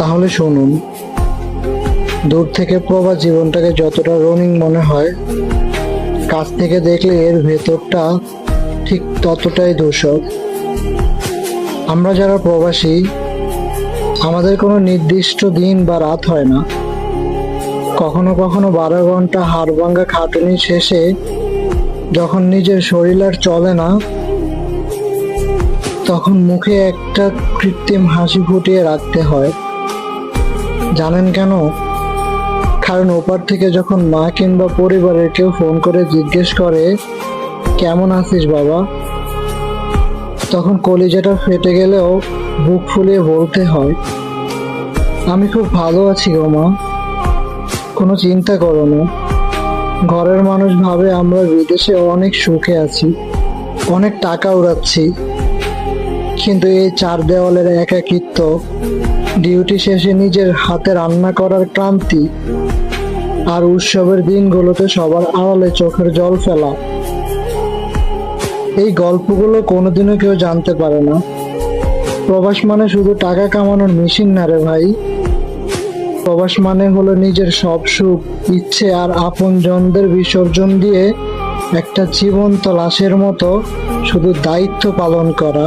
তাহলে শুনুন, দূর থেকে প্রবাস জীবনটাকে যতটা রঙিন মনে হয়, কাছ থেকে দেখলে এর ভেতরটা ঠিক ততটাই ধূসর। আমরা যারা প্রবাসী, আমাদের কোনো নির্দিষ্ট দিন বা রাত হয় না। কখনো কখনো 12 ঘন্টা হাড়ভাঙ্গা খাটুনি শেষে যখন নিজের শরীর আর চলে না, তখন মুখে একটা কৃত্রিম হাসি ফুটিয়ে রাখতে হয়। জানেন কেন? কারণ ওপার থেকে যখন মা কিংবা পরিবারের কেউ ফোন করে জিজ্ঞেস করে, কেমন আছিস বাবা, তখন কলিজাটা ফেটে গেলেও বুক ফুলিয়ে বলতে হয়, আমি খুব ভালো আছি গো মা, কোনো চিন্তা করো না। ঘরের মানুষ ভাবে আমরা বিদেশে অনেক সুখে আছি, অনেক টাকা উড়াচ্ছি, কিন্তু এই চার দেওয়ালের একাকিত্ব, ডিউটি শেষে নিজের হাতে রান্না করার ক্লান্তি, আর উৎসবের দিনগুলোতে সবার আড়ালে চোখের জল ফেলা, এই গল্পগুলো কোনোদিনও কেউ জানতে পারে না। প্রবাস মানে শুধু টাকা কামানোর মেশিন না রে ভাই। প্রবাস মানে হলো নিজের সব সুখ, ইচ্ছে আর আপনজনদের বিসর্জন দিয়ে একটা জীবন্ত লাশের মতো শুধু দায়িত্ব পালন করা।